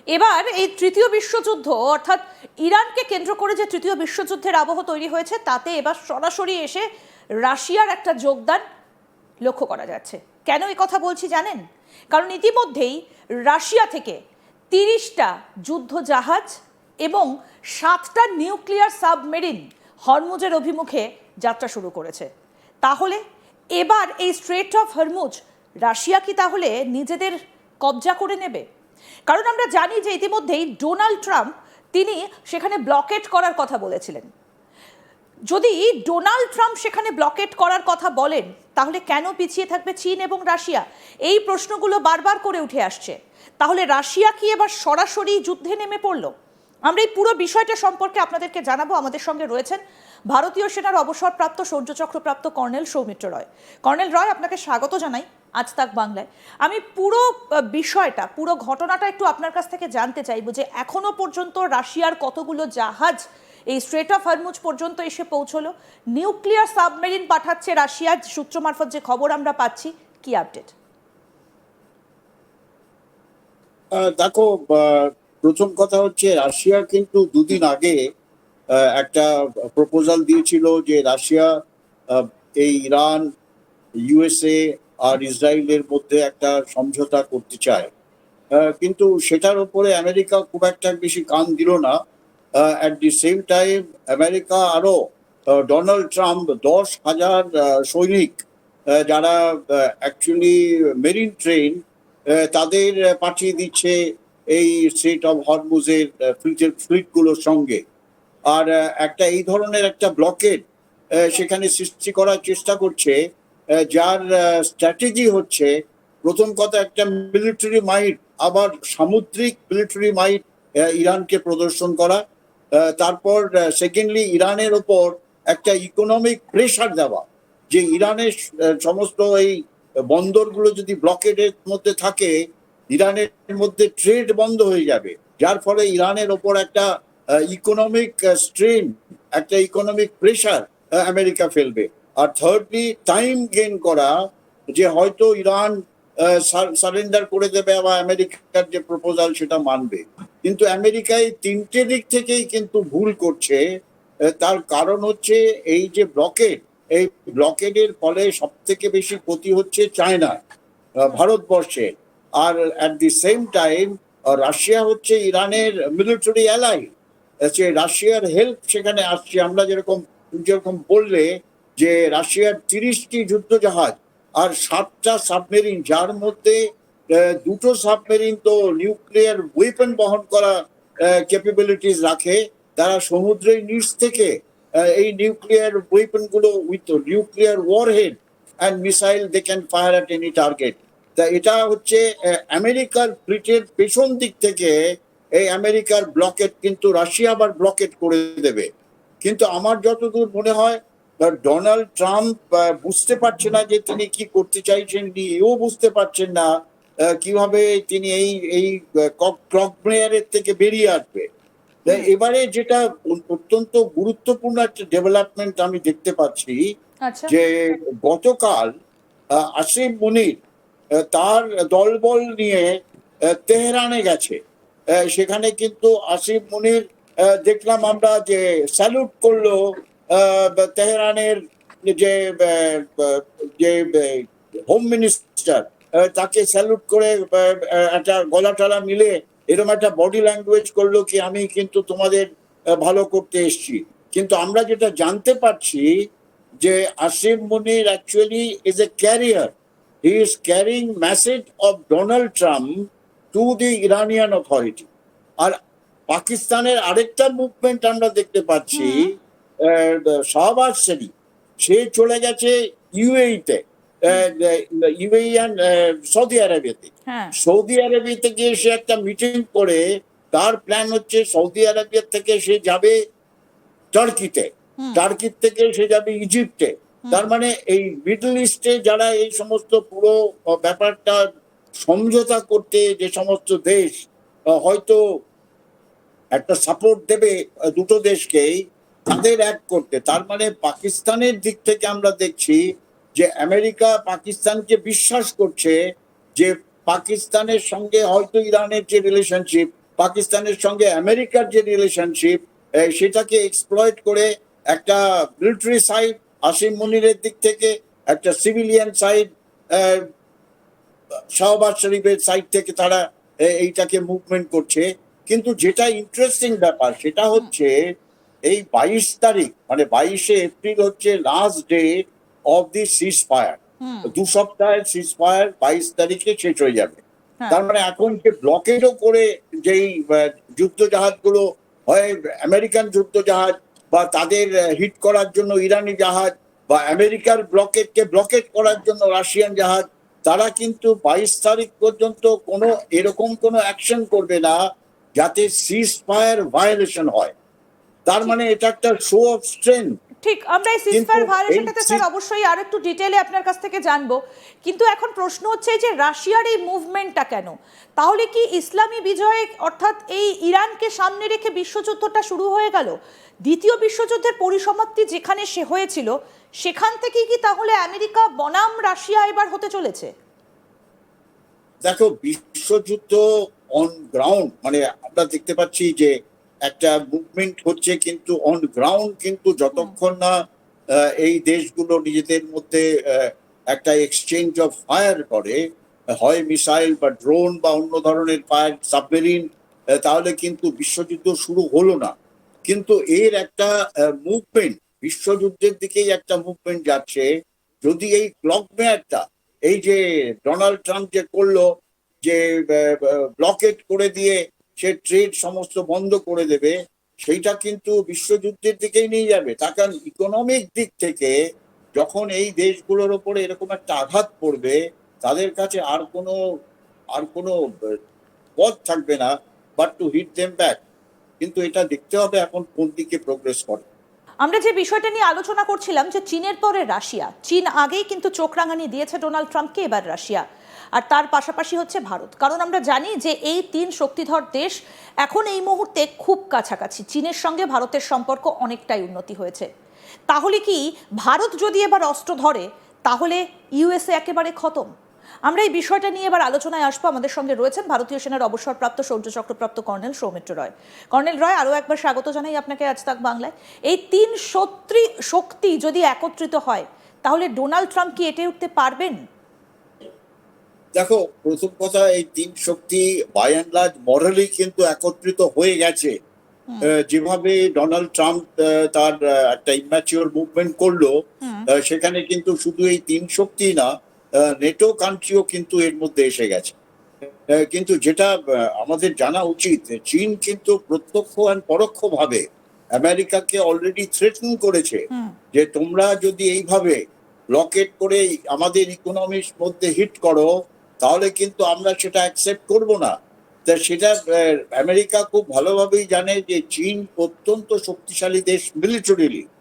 এবার এই তৃতীয় বিশ্বযুদ্ধ অর্থাৎ ইরানকে কেন্দ্র করে যে তৃতীয় বিশ্বযুদ্ধের আবহ তৈরি হয়েছে তাতে এবার সরাসরি এসে রাশিয়ার একটা যোগদান লক্ষ্য করা যাচ্ছে। কেন এই কথা বলছি জানেন? কারণ ইতিমধ্যেই রাশিয়া থেকে 30টা যুদ্ধ জাহাজ এবং 7টা নিউক্লিয়ার সাবমেরিন হরমুজের অভিমুখে যাত্রা শুরু করেছে। তাহলে এবার এই স্ট্রেট অফ হরমুজ রাশিয়া কি তাহলে নিজেদের কবজা করে নেবে? কারণ আমরা জানি যে ইতিমধ্যেই ডোনাল্ড ট্রাম্প তিনি সেখানে ব্লকেট করার কথা বলেছিলেন। যদি ডোনাল্ড ট্রাম্প সেখানে ব্লকেট করার কথা বলেন তাহলে কেন পিছিয়ে থাকবে চীন এবং রাশিয়া? এই প্রশ্নগুলো বারবার করে উঠে আসছে। তাহলে রাশিয়া কি এবার সরাসরি যুদ্ধে নেমে পড়ল? আমরা এই পুরো বিষয়টা সম্পর্কে আপনাদেরকে জানাবো। আমাদের সঙ্গে রয়েছেন ভারতীয় সেনার অবসরপ্রাপ্ত শৌর্যচক্রপ্রাপ্ত কর্নেল সৌমিত্র রয়। কর্নেল রয়, আপনাকে স্বাগত জানাই আজ তাক বাংলায়। আমি পুরো বিষয়টা, পুরো ঘটনাটা একটু আপনার কাছ থেকে জানতে চাইবো যে এখনো পর্যন্ত রাশিয়ার কতগুলো জাহাজ এই স্ট্রেট অফ হরমুজ পর্যন্ত এসে পৌঁছলো, নিউক্লিয়ার সাবমেরিন পাঠাচ্ছে রাশিয়ার সূত্র মারফত যে খবর আমরা পাচ্ছি, কি আপডেট? দেখো, প্রথম কথা হচ্ছে রাশিয়া কিন্তু দুদিন আগে একটা প্রপোজাল দিয়েছিল যে রাশিয়া এই ইরান, ইউএসএ আর ইসরায়েলের মধ্যে একটা সমঝোতা করতে চায়, কিন্তু সেটার উপরে আমেরিকা খুব একটা বেশি কান দিল না। At the same time America আরো ডোনাল্ড ট্রাম্প 10,000 সৈনিক যারা অ্যাকচুয়ালি মেরিন ট্রেন তাদের পাঠিয়ে দিচ্ছে এই স্ট্রেট অফ হরমুজের ফ্লিটগুলোর সঙ্গে। আর একটা এই ধরনের একটা ব্লকেড সেখানে সৃষ্টি করার চেষ্টা করছে, যার স্ট্র্যাটেজি হচ্ছে প্রথম কথা একটা মিলিটারি মাইট, আবার সামুদ্রিক মিলিটারি মাইট ইরানকে প্রদর্শন করা, তারপর সেকেন্ডলি ইরানের ওপর একটা ইকোনমিক প্রেশার দেওয়া, যে ইরানের সমস্ত এই বন্দরগুলো যদি ব্লকেডের মধ্যে থাকে ইরানের মধ্যে ট্রেড বন্ধ হয়ে যাবে, যার ফলে ইরানের ওপর একটা ইকোনমিক স্ট্রেন, একটা ইকোনমিক প্রেশার আমেরিকা ফেলবে। আর থার্ডলি টাইম গেইন করা, যে হয়তো ইরান সারেন্ডার করে দেবে বা আমেরিকার যে প্রপোজাল সেটা মানবে। কিন্তু আমেরিকায় তিনটে দিক থেকেই কিন্তু ভুল করছে। তার কারণ হচ্ছে এই যে ব্লকেড, এই ব্লকেডের ফলে সব থেকে বেশি ক্ষতি হচ্ছে চায়না, ভারতবর্ষে। আর at the same time Russia হচ্ছে ইরানের মিলিটারি অ্যালাই, যে রাশিয়ার হেল্প সেখানে আসছে। আমরা যেরকম যেরকম বললে যে রাশিয়ার 30টি যুদ্ধ জাহাজ আর 7টা সাবমেরিন, যার মধ্যে 2টো সাবমেরিন তো নিউক্লিয়ার ওয়েপন বহন করা ক্যাপাবিলিটিস রাখে, তারা সমুদ্রের নিচ থেকে এই নিউক্লিয়ার ওয়েপন গুলো with nuclear warhead and missile they can fire at any target. তা এটা হচ্ছে আমেরিকার ফ্লিটের পেছন দিক থেকে এই আমেরিকার ব্লকেট কিন্তু রাশিয়া আবার ব্লকেট করে দেবে। কিন্তু আমার যতদূর মনে হয় ডোনাল্ড ট্রাম্প বুঝতে পারছে না যে তিনি কি করতে চাইছেন, এও বুঝতে পারছেন না কিভাবে তিনি এই এই ক্রকমেয়ারের থেকে বেরিয়ে আসবে। এবারে যেটা অত্যন্ত গুরুত্বপূর্ণ একটা ডেভেলপমেন্ট আমি দেখতে পাচ্ছি, যে গতকাল আসিফ মুনির তার দলবল নিয়ে তেহরানে গেছে। সেখানে কিন্তু আসিফ মুনির দেখলাম আমরা যে স্যালুট করলো তেহরানের যে যে হোম মিনিস্টার, তাকে স্যালুট করে একটা গলা টলা মিলে এরকম একটা বডি ল্যাঙ্গুয়েজ করলো কি আমি কিন্তু তোমাদের ভালো করতে এসছি। কিন্তু আমরা যেটা জানতে পারছি যে Asif Munir actually is a carrier, he is carrying message of Donald Trump to the Iranian authority. আর পাকিস্তানের আরেকটা মুভমেন্ট আমরা দেখতে পাচ্ছি, শাহবাজ শরীফ সে চলে গেছে ইউএইতে, ইউএই অ্যান্ড সৌদি আরবিয়াতে। সৌদি আরবিয়াতে গিয়ে সে একটা মিটিং করে তার প্ল্যান হচ্ছে সৌদি আরবিয়া থেকে সে যাবে টার্কিতে, টার্কির থেকে সে যাবে ইজিপ্টে। তার মানে এই মিডল ইস্টে যারা এই সমস্ত পুরো ব্যাপারটা সমঝোতা করতে যে সমস্ত দেশ হয়তো একটা সাপোর্ট দেবে দুটো দেশকেই, তাদের এক করতে। তার মানে পাকিস্তানের দিক থেকে আমরা দেখছি যে আমেরিকা পাকিস্তানকে বিশ্বাস করছে যে পাকিস্তানের সঙ্গে হয়তো ইরানের যে রিলেশনশিপ পাকিস্তানের সঙ্গে আমেরিকার যে রিলেশনশিপ সেটাকে এক্সপ্লয়েট করে একটা মিলিটারি সাইড আসিম মুনিরের দিক থেকে, একটা সিভিলিয়ান সাইড শাহবাজ শরীফের সাইড থেকে তারা এইটাকে মুভমেন্ট করছে। কিন্তু যেটা ইন্টারেস্টিং ব্যাপার সেটা হচ্ছে এই 22 তারিখ মানে 22শে এপ্রিল হচ্ছে last day of the seize fire. 2 সপ্তাহের সিজ ফায়ার 22 তারিখে শেষ হয়ে যাবে। হ্যাঁ। তার মানে এখন যে ব্লকেডও করে যেই যুদ্ধ জাহাজগুলো হয় আমেরিকান যুদ্ধ জাহাজ বা তাদের হিট করার জন্য ইরানি জাহাজ বা আমেরিকার ব্লকেডকে ব্লকেড করার জন্য রাশিয়ান জাহাজ, তারা কিন্তু 22 তারিখ পর্যন্ত কোনো এরকম কোনো অ্যাকশন করবে না যাতে সিজ ফায়ার ভায়োলেশন হয়। তার মানে এটা একটা শো অফ স্ট্রেংথ। ঠিক, আমরা এই কিন্তু সিজফায়ার এই ভায়োলেশনটাতে স্যার অবশ্যই আর একটু ডিটেইলে আপনার কাছ থেকে জানবো, কিন্তু এখন প্রশ্ন হচ্ছে যে রাশিয়ার এই মুভমেন্টটা কেন? তাহলে কি ইসলামী বিজয় অর্থাৎ এই ইরানকে সামনে রেখে বিশ্বযুদ্ধটা শুরু হয়ে গেল? দ্বিতীয় বিশ্বযুদ্ধের পরিসমাপ্তি যেখানে সে হয়েছিল সেখান থেকেই কি তাহলে আমেরিকা বনাম রাশিয়া এবার হতে চলেছে? দেখো, বিশ্বযুদ্ধ অন গ্রাউন্ড মানে আমরা দেখতে পাচ্ছি যে একটা মুভমেন্ট হচ্ছে, কিন্তু অন গ্রাউন্ড কিন্তু যতক্ষণ না এই দেশগুলো নিজেদের মধ্যে একটা এক্সচেঞ্জ অফ ফায়ার করে, হয় মিসাইল বা ড্রোন বা অন্য ধরনের ফায়ার সাবমেরিন, তাহলে কিন্তু বিশ্বযুদ্ধ শুরু হলো না। কিন্তু এর একটা মুভমেন্ট বিশ্বযুদ্ধের দিকেই একটা মুভমেন্ট যাচ্ছে। যদি এই ক্লক মেয়ারটা এই যে ডোনাল্ড ট্রাম্প যে করলো যে ব্লকেট করে দিয়ে সে ট্রেড সমস্ত বন্ধ করে দেবে, সেইটা কিন্তু বিশ্বযুদ্ধের দিকেই নিয়ে যাবে। তার কারণ ইকোনমিক দিক থেকে যখন এই দেশগুলোর ওপরে এরকম একটা আঘাত পড়বে, তাদের কাছে আর কোনো পথ থাকবে না but to hit them back. কিন্তু এটা দেখতে হবে এখন কোন দিকে প্রোগ্রেস করে। আমরা যে বিষয়টা নিয়ে আলোচনা করছিলাম যে চীনের পরে রাশিয়া, চীন আগেই কিন্তু চোখ রাঙানি দিয়েছে ডোনাল্ড ট্রাম্পকে, এবার রাশিয়া, আর তার পাশাপাশি হচ্ছে ভারত। কারণ আমরা জানি যে এই তিন শক্তিধর দেশ এখন এই মুহূর্তে খুব কাছাকাছি, চীনের সঙ্গে ভারতের সম্পর্ক অনেকটাই উন্নতি হয়েছে। তাহলে কি ভারত যদি এবার অস্ত্র ধরে তাহলে ইউএসএ একেবারে খতম? আমরা এই বিষয়টা নিয়ে এবার আলোচনায় আসবো। আমাদের সঙ্গে রয়েছেন ভারতীয় সেনার অবসরপ্রাপ্ত শৌর্য চক্রপ্রাপ্ত কর্নেল সৌমিত্র রয়। কর্নেল রয়, আরও একবার স্বাগত জানাই আপনাকে আজ তাক বাংলায়। এই তিন শক্তি যদি একত্রিত হয় তাহলে ডোনাল্ড ট্রাম্প কি এটে উঠতে পারবেন? দেখো, প্রথম কথা, এই তিন শক্তি বাই অ্যান্ড লার্জ মরালি কিন্তু একত্রিত হয়ে গেছে। যেভাবে ডোনাল্ড ট্রাম্প তার একটা ইম্যাচিওর মুভমেন্ট করলো, সেখানে কিন্তু শুধু এই তিন শক্তি না, নেটো কান্ট্রিও কিন্তু এর মধ্যে এসে গেছে। কিন্তু যেটা আমাদের জানা উচিত, চীন কিন্তু প্রত্যক্ষ আর পরোক্ষভাবে আমেরিকাকে অলরেডি থ্রেটন করেছে যে তোমরা যদি এইভাবে ব্লকেট করে আমাদের ইকোনমির মধ্যে হিট করো তাহলে কিন্তু আমরা সেটা অ্যাকসেপ্ট করব না। তা সেটা আমেরিকা খুব ভালোভাবেই জানে যে চীন অত্যন্ত শক্তিশালী দেশ মিলিটারিলি,